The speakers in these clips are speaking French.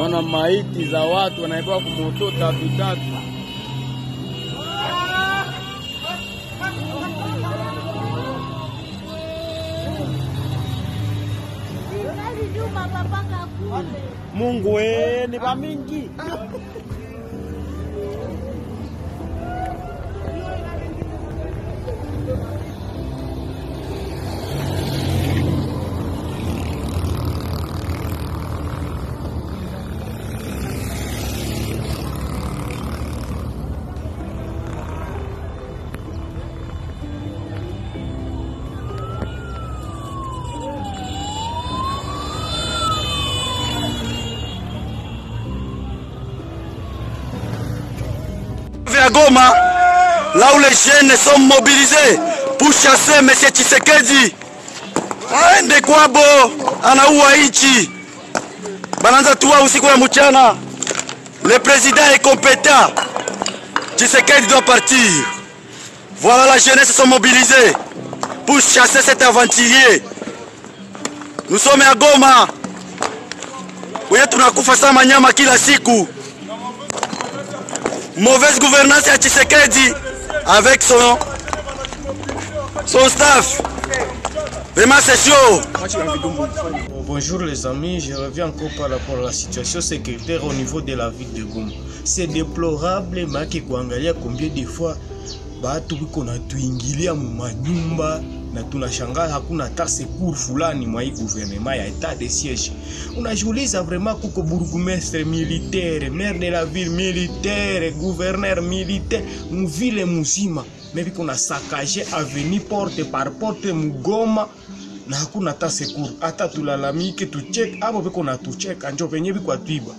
Wana maiti za watu wanaikuwa kumoto tatu. Mungu ni bamingi. À Goma, là où les jeunes sont mobilisés pour chasser M. Tshisekedi. Waende kwabo, anaua nchi. Bananza tuwa usiku ya mchana. Le président est compétent. Tshisekedi doit partir. Voilà, la jeunesse sont mobilisés pour chasser cet aventurier. Nous sommes à Goma. Uye tunakufa sama nyama kila siku. Mauvaise gouvernance à Tshisekedi avec son staff. Vraiment c'est chaud. Bonjour les amis, je reviens encore par rapport à la situation sécuritaire au niveau de la ville de Goma. C'est déplorable, mais kuangalia combien de fois batu biko na tuingilia mu manyumba na tunashangaa hakuna hata secours fulani mwa hii gouvernement ya état de siège. Unajiuliza vraiment kuko bourgmestre militaire, maire de la ville militaire, gouverneur militaire, mu ville muzima. Mais biko na saccager avenue porte par porte mu Goma na hakuna hata secours. Hata tulalamike tu check hapo biko na tu check anjo venye biko atuiba.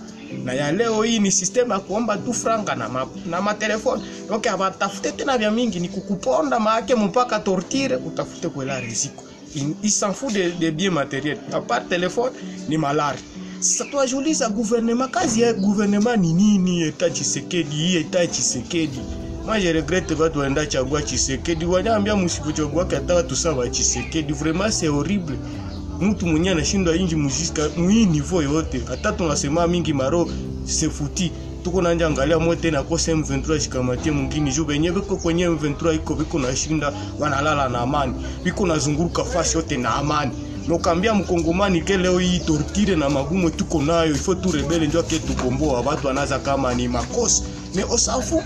Na ya leo hii ni system ya kuomba tu franga na matelefoni. Donc abatafute tena vya mingi ni kukuponda maake mpaka tortire utafute kwela riziko. Il s'en fout de biens matériels. À part téléphone ni malari. Sasa tuajuliza gouvernement, kazi ya gouvernement ni nini? État Tshisekedi. Moi je regrette watu waenda chagua Tshisekedi. Wanaambia msipochagua hata tusaba Tshisekedi. Vraiment c'est horrible. Mtu mwenye anashindwa inji muzika mwi niveau yote. Hata tunasema mingi maro se futi. Tuko nanja angalia mote na kosa M23 shikamatie mwingine juu benye biko kwenye M23 iko biko na shinda wanalala na amani. Biko nazunguruka fasi yote na amani. Nokambia mkongomani ke leo hii tortire na magumu tuko nayo ifo tu rebele ndio ke tukomboa watu wanaza kama ni makosa. Mais osafu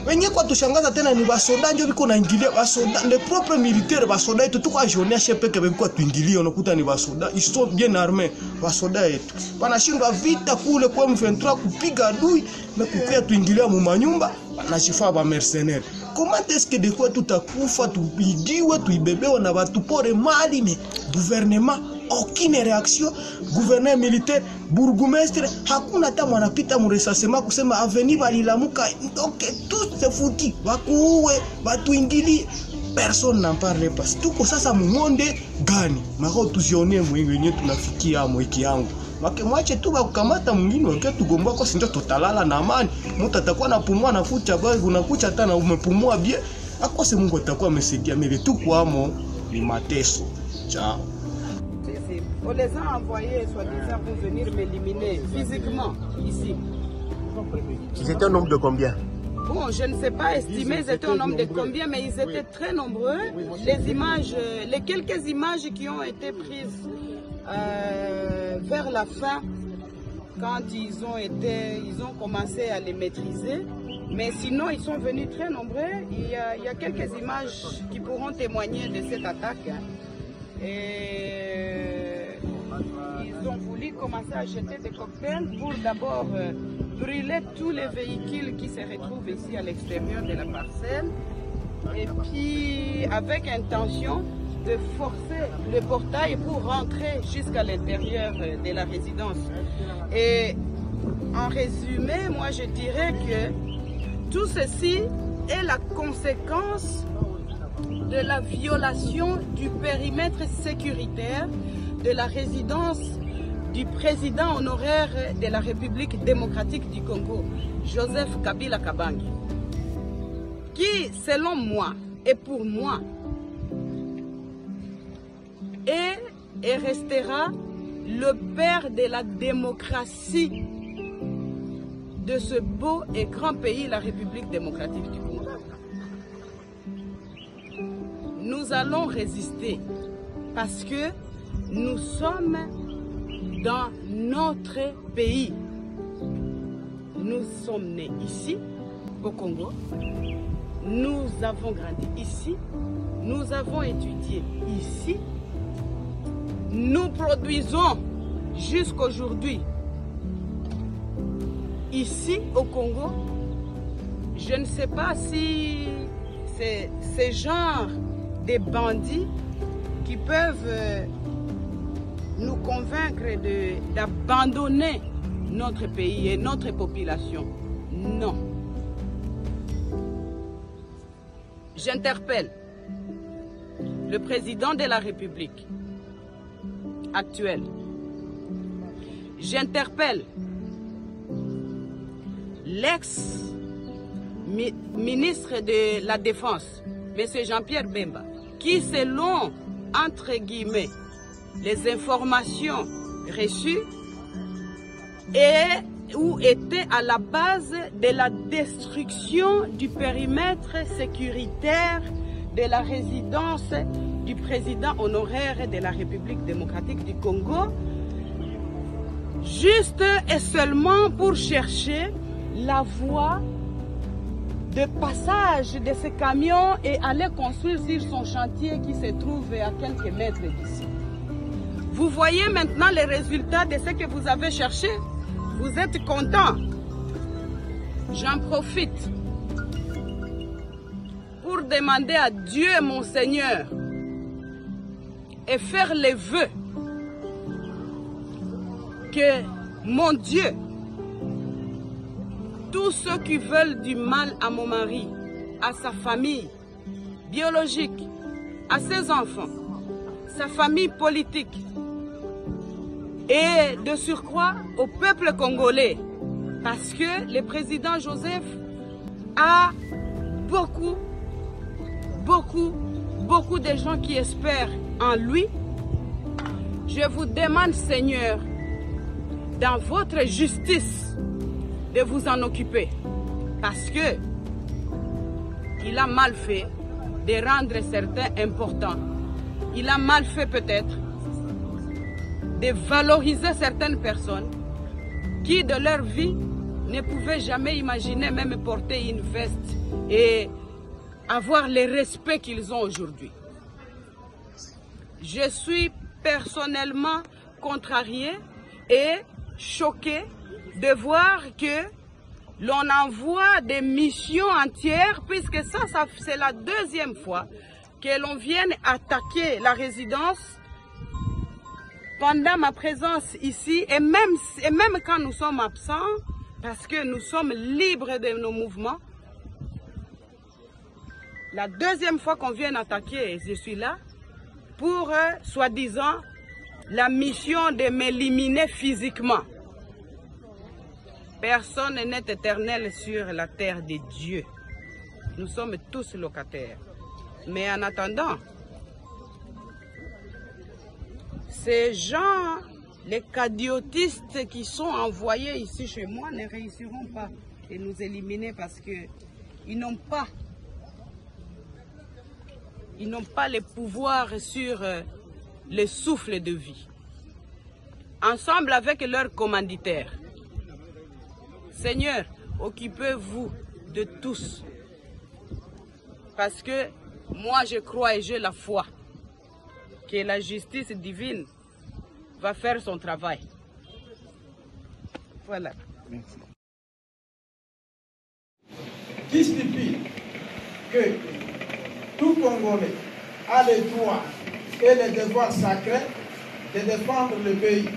wenye kwa tushangaza tena ni basoda ndio biko naingilia basoda les propres militaires basoda yetu tuko ajonia shepeke biko tuingilia unakuta ni basoda ils sont bien armés basoda yetu wanashindwa vita kule kwa M23 kupiga adui na kukia tuingilia mu manyumba na chifa ba mercenaires. Comment est-ce que de quoi tutakufa tupigiwe tuibebewa na watu pore mali mais gouvernement aucune réaction, gouverneur militaire, bourgmestre, hakuna hata mwanapita muresasema kusema avenue balilamuka. Donc tout c'est foutu. Bakuwe, batuingilie. Personne n'en parle pas. Tuko sasa mumonde gani? Mako tuzionie mwenye tunafikia mwiki yangu. Make mwache tu bakukamata mwingine wake tugomba kwa sinjo totalala na amani. Mtu atakuwa napumua na kucha bali unakucha hata na umepumua bien. Akose Mungu atakuwa amesaidia mele tu kwamo ni mateso. Ciao. On les a envoyés, soi-disant, pour venir m'éliminer physiquement ici. Ils étaient un nombre de combien? Bon, je ne sais pas estimer, ils étaient un nombre de combien, mais ils étaient très nombreux. Les images, les quelques images qui ont été prises vers la fin, quand ils ont commencé à les maîtriser. Mais sinon, ils sont venus très nombreux. Il y a quelques images qui pourront témoigner de cette attaque. Et ils ont voulu commencer à jeter des cocktails pour d'abord brûler tous les véhicules qui se retrouvent ici à l'extérieur de la parcelle. Et puis avec intention de forcer le portail pour rentrer jusqu'à l'intérieur de la résidence. Et en résumé, moi je dirais que tout ceci est la conséquence de la violation du périmètre sécuritaire de la résidence du président honoraire de la République démocratique du Congo, Joseph Kabila Kabange, qui, selon moi et pour moi, est et restera le père de la démocratie de ce beau et grand pays, la République démocratique du Congo. Nous allons résister parce que nous sommes dans notre pays. Nous sommes nés ici, au Congo. Nous avons grandi ici. Nous avons étudié ici. Nous produisons jusqu'aujourd'hui ici au Congo. Je ne sais pas si c'est ce genre de bandits qui peuvent nous convaincre d'abandonner notre pays et notre population. Non. J'interpelle le président de la République actuel. J'interpelle l'ex-ministre de la Défense, M. Jean-Pierre Bemba, qui, selon, entre guillemets, les informations reçues, ou était à la base de la destruction du périmètre sécuritaire de la résidence du président honoraire de la République démocratique du Congo, juste et seulement pour chercher la voie de passage de ce camion et aller construire sur son chantier qui se trouve à quelques mètres d'ici. Vous voyez maintenant les résultats de ce que vous avez cherché. Vous êtes content. J'en profite pour demander à Dieu, mon Seigneur, et faire les vœux que, mon Dieu, tous ceux qui veulent du mal à mon mari, à sa famille biologique, à ses enfants, sa famille politique, et de surcroît au peuple congolais, parce que le président Joseph a beaucoup de gens qui espèrent en lui. Je vous demande, Seigneur, dans votre justice, de vous en occuper, parce que il a mal fait de rendre certains importants. Il a mal fait peut-être de valoriser certaines personnes qui, de leur vie, ne pouvaient jamais imaginer même porter une veste et avoir le respect qu'ils ont aujourd'hui. Je suis personnellement contrariée et choquée de voir que l'on envoie des missions entières, puisque ça c'est la deuxième fois que l'on vienne attaquer la résidence pendant ma présence ici, et même quand nous sommes absents, parce que nous sommes libres de nos mouvements. La deuxième fois qu'on vient attaquer, je suis là, pour, soi-disant, la mission de m'éliminer physiquement. Personne n'est éternel sur la terre de Dieu. Nous sommes tous locataires. Mais en attendant, ces gens, les cadiotistes qui sont envoyés ici chez moi, ne réussiront pas à nous éliminer parce qu'ils n'ont pas le pouvoir sur le souffle de vie. Ensemble avec leurs commanditaires. Seigneur, occupez-vous de tous. Parce que moi je crois et j'ai la foi que la justice divine va faire son travail. Voilà. Merci. Qui stipule que tout Congolais a le droit et le devoir sacré de défendre le pays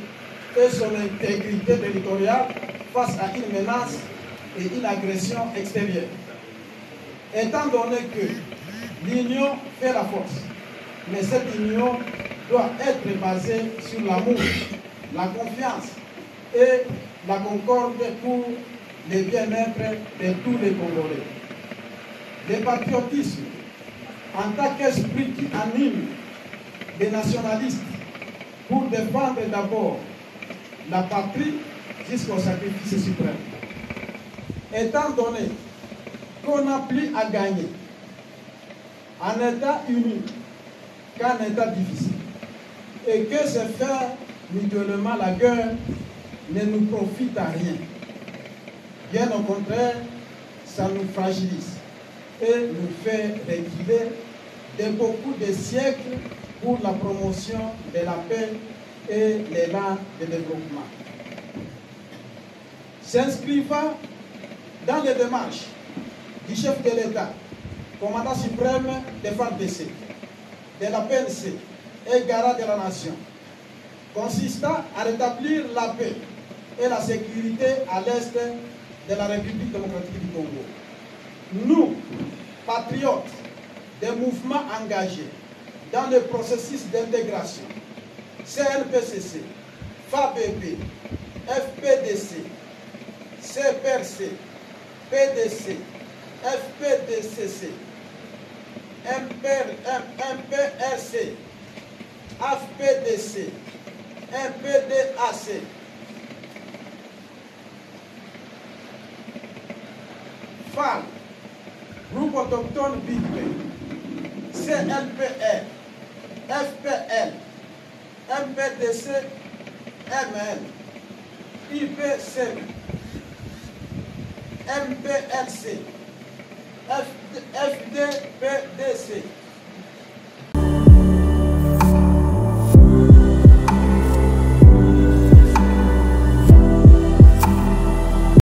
et son intégrité territoriale face à une menace et une agression extérieure. Étant donné que l'union fait la force, mais cette union doit être basée sur l'amour, la confiance et la concorde pour le bien-être de tous les Congolais. Le patriotisme, en tant qu'esprit qui anime des nationalistes pour défendre d'abord la patrie jusqu'au sacrifice suprême. étant donné qu'on n'a plus à gagner en état uni qu'en état difficile, et que se faire mutuellement la guerre ne nous profite à rien. Bien au contraire, ça nous fragilise et nous fait reculer de beaucoup de siècles pour la promotion de la paix et l'élan de développement. S'inscrivant dans les démarches du chef de l'État, commandant suprême des FARDC, de la PNC et garant de la nation, consistant à rétablir la paix et la sécurité à l'est de la République démocratique du Congo. Nous, patriotes des mouvements engagés dans le processus d'intégration, CNPCC, FABP, FPDC, CPRC, PDC, FPDCC, MPRC, AFPDC, MPDAC, FAL, Groupe autochtone BITP, CLPR, FPL, MPDC, ML, IPC, MPLC, FDPDC,